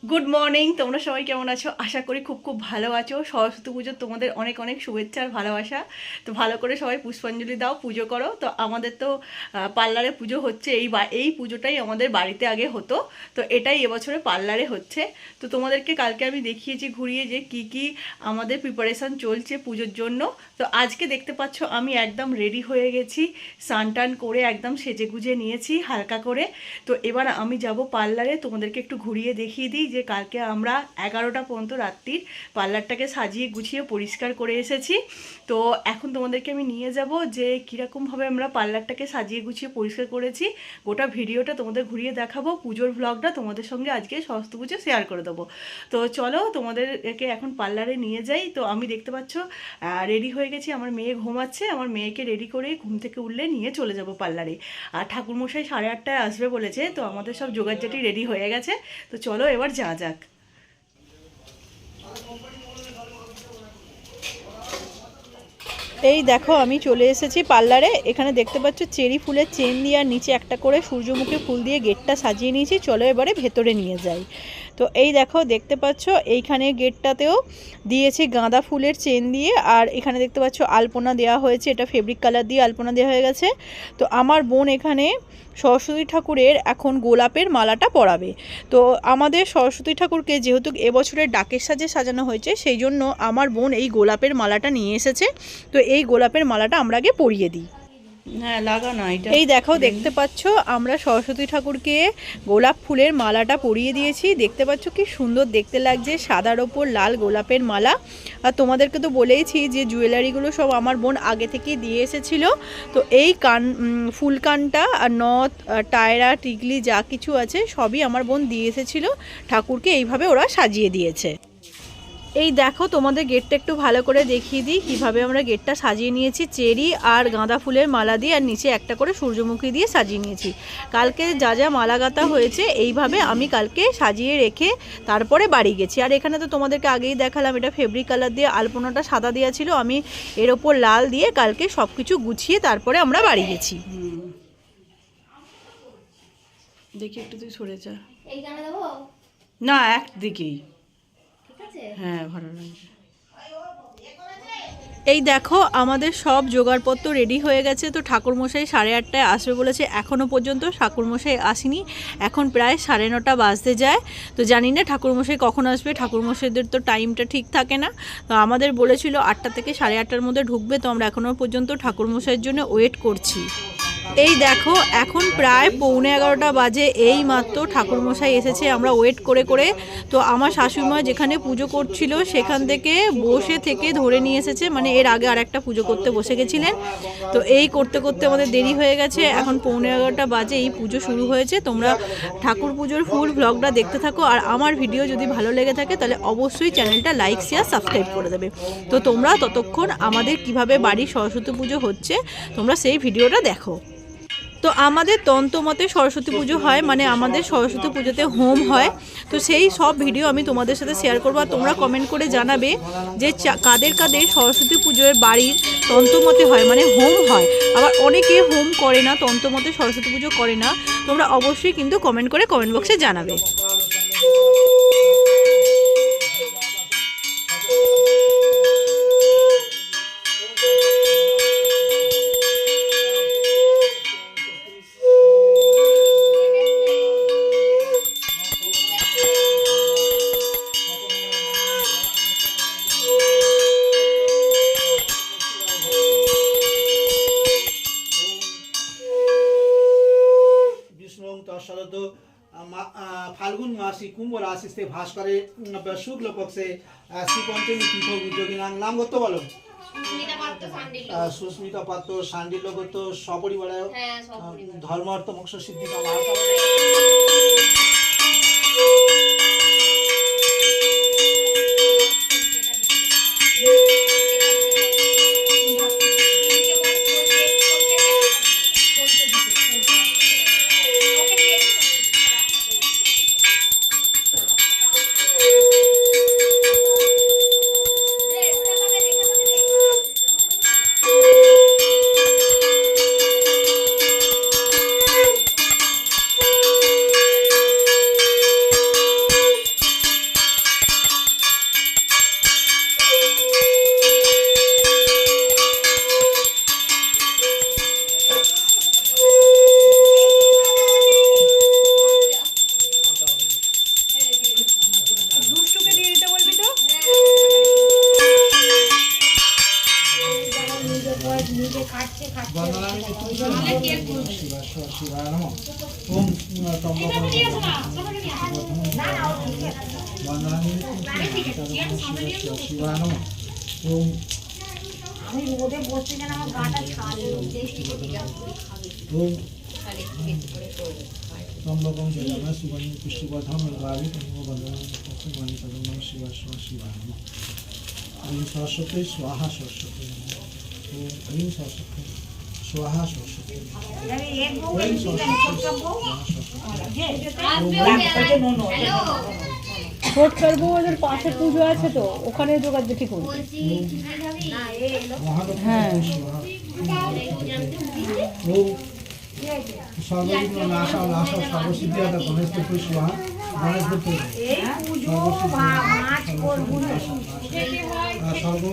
Good morning. তোমরা সবাই কেমন আছো? আশা করি খুব খুব ভালো আছো। সরস্বতী পুজোর তোমাদের অনেক অনেক শুভেচ্ছা আর ভালোবাসা। তো ভালো করে সবাই পুষ্পাঞ্জলি দাও, পুজো করো। তো আমাদের তো পার্লারে পুজো হচ্ছে, এই পুজোটাই আমাদের বাড়িতে আগে হতো, তো এটাই এবছরে পার্লারে হচ্ছে। তো তোমাদেরকে কালকে আমি দেখিয়েছি ঘুরিয়ে যে কি কি আমাদের প্রিপারেশান চলছে পুজোর জন্য। তো আজকে দেখতে পাচ্ছ আমি একদম রেডি হয়ে গেছি, স্নান টান করে একদম সেজে গুজে নিয়েছি হালকা করে। তো এবার আমি যাব পার্লারে, তোমাদেরকে একটু ঘুরিয়ে দেখিয়ে দিই যে কালকে আমরা 11টা পর্যন্ত রাত্রির পার্লারটাকে সাজিয়ে গুছিয়ে পরিষ্কার করে এসেছি। তো এখন তোমাদেরকে আমি নিয়ে যাব যে কীরকমভাবে আমরা পার্লারটাকে সাজিয়ে গুছিয়ে পরিষ্কার করেছি। গোটা ভিডিওটা তোমাদের ঘুরিয়ে দেখাবো, পুজোর ভ্লগটা তোমাদের সঙ্গে আজকে সরস্বতী পুজো শেয়ার করে দেবো। তো চলো তোমাদেরকে এখন পার্লারে নিয়ে যাই। তো আমি দেখতে পাচ্ছ রেডি হয়ে গেছি, আমার মেয়ে ঘুমাচ্ছে, আমার মেয়েকে রেডি করে ঘুম থেকে উঠলে নিয়ে চলে যাব পার্লারে। আর ঠাকুরমশাই 8:30টায় আসবে বলেছে, তো আমাদের সব জোগাড়জাটি রেডি হয়ে গেছে। তো চলো এবার যা যাক। এই দেখো আমি চলে এসেছি পার্লারে। এখানে দেখতে পাচ্ছ চেরি ফুলের চেন দিয়ে আর নিচে একটা করে সূর্যমুখী ফুল দিয়ে গেটটা সাজিয়ে নিয়েছি। চলো এবারে ভেতরে নিয়ে যাই। তো এই দেখো দেখতে পাচ্ছ এইখানে গেটটাতেও দিয়েছি গাঁদা ফুলের চেন দিয়ে, আর এখানে দেখতে পাচ্ছ আলপনা দেওয়া হয়েছে, এটা ফেব্রিক কালার দিয়ে আলপনা দেওয়া হয়ে গেছে। তো আমার বোন এখানে সরস্বতী ঠাকুরের এখন গোলাপের মালাটা পরাবে। তো আমাদের সরস্বতী ঠাকুরকে যেহেতু এবছরের ডাকের সাজে সাজানো হয়েছে, সেই জন্য আমার বোন এই গোলাপের মালাটা নিয়ে এসেছে। তো এই গোলাপের মালাটা আমরা আগে পরিয়ে দিই। হ্যাঁ লাগা না এটা। এই দেখো দেখতে পাচ্ছ আমরা সরস্বতী ঠাকুরকে গোলাপ ফুলের মালাটা পরিয়ে দিয়েছি। দেখতে পাচ্ছ কি সুন্দর দেখতে লাগছে, সাদার ওপর লাল গোলাপের মালা। আর তোমাদেরকে তো বলেইছি যে জুয়েলারিগুলো সব আমার বোন আগে থেকেই দিয়ে এসেছিল। তো এই ফুলকানটা আর নথ টায়রা টিকলি যা কিছু আছে সবই আমার বোন দিয়ে এসেছিল ঠাকুরকে, এইভাবে ওরা সাজিয়ে দিয়েছে। এই দেখো তোমাদের গেটটা একটু ভালো করে দেখিয়ে দিই কিভাবে আমরা গেটটা সাজিয়ে নিয়েছি। চেরি আর গাঁদা ফুলের মালা দিয়ে আর নিচে একটা করে সূর্যমুখী দিয়ে সাজিয়ে নিয়েছি। কালকে যা যা মালা গাঁথা হয়েছে এইভাবে আমি কালকে সাজিয়ে রেখে তারপরে বাড়ি গেছি। আর এখানে তো তোমাদেরকে আগেই দেখালাম, এটা ফেব্রিক কালার দিয়ে আলপনাটা সাদা দেওয়া ছিল, আমি এর ওপর লাল দিয়ে কালকে সব কিছু গুছিয়ে তারপরে আমরা বাড়ি গেছি। দেখি একটু তুই সরে যা। না একদিকেই, হ্যাঁ ভালো লাগছে। এই দেখো আমাদের সব জোগাড়পত্র রেডি হয়ে গেছে। তো ঠাকুরমশাই 8:30টায় আসবে বলেছে, এখনও পর্যন্ত ঠাকুরমশাই আসেনি। এখন প্রায় 9:30 বাজতে যায়। তো জানি না ঠাকুরমশাই কখন আসবে, ঠাকুরমশাইদের তো টাইমটা ঠিক থাকে না। তো আমাদের বলেছিল 8টা থেকে 8:30টার মধ্যে ঢুকবে। তো আমরা এখনও পর্যন্ত ঠাকুরমশাইয়ের জন্য ওয়েট করছি। এই দেখো এখন প্রায় 11:45 বাজে, এই মাত্র ঠাকুরমশাই এসেছে, আমরা ওয়েট করে করে। তো আমার শাশুড়িমা যেখানে পুজো করছিল সেখান থেকে বসে থেকে ধরে নিয়ে এসেছে, মানে এর আগে আর একটা পুজো করতে বসে গেছিলেন। তো এই করতে করতে আমাদের দেরি হয়ে গেছে, এখন 11:45 বাজে, এই পুজো শুরু হয়েছে। তোমরা ঠাকুর পুজোর ফুল ব্লগটা দেখতে থাকো, আর আমার ভিডিও যদি ভালো লেগে থাকে তাহলে অবশ্যই চ্যানেলটা লাইক শেয়ার সাবস্ক্রাইব করে দেবে। তো তোমরা ততক্ষণ আমাদের কিভাবে বাড়ির সরস্বতী পুজো হচ্ছে তোমরা সেই ভিডিওটা দেখো। তো আমাদের তন্ত্রমতে সরস্বতী পুজো হয়, মানে আমাদের সরস্বতী পুজোতে হোম হয়। তো সেই সব ভিডিও আমি তোমাদের সাথে শেয়ার করবো। আর তোমরা কমেন্ট করে জানাবে যে কাদের কাদের সরস্বতী পুজোর বাড়ির তন্ত্রমতে হয়, মানে হোম হয়। আবার অনেকে হোম করে না, তন্ত্রমতে সরস্বতী পুজো করে না। তোমরা অবশ্যই কিন্তু কমেন্ট করে কমেন্ট বক্সে জানাবে। फाल्गुन मासी कुंभ राशि से भास्करे शुक्ल पक्षे श्री पंचमी तीर्थ उद्योगिनां नाम গত বলো সুস্মিতা পাত্র শান্ডিল্যগত সপরিবারে ধর্ম অর্থ মোক্ষ সিদ্ধি কামনা। শিবায় নমঃ ওম ত্রম্বকং বন্দামি শিবায় নমঃ ওম আমি রোদে বসতে যেন আমার গাটা ছাড়ে ওম ত্রম্বকং যজামহে সুগন্ধিং পুষ্টিবর্ধনং উর্বারুকমিব বন্ধনামি পুষ্টিবর্ধনং তদন্নম শিবায় শিবায় নমঃ ওম সরস্বতী স্বাহা সরস্বতী নমঃ ওম হ্রিং সরস্বতী স্বাহা সরস্বতী নমঃ এক বউ ওম ছোটকার বউদের পাশে পুজো আছে তো ওখানে যোগাযোগ দেখি করি হ্যাঁ সর্ববিঘ্ন নাশা নাশ সর্বসিদ্ধিদাতা গণেশ পুত্র স্বাহা গণেশ পুত্র এই পুজো মাছ করবো না সর্ব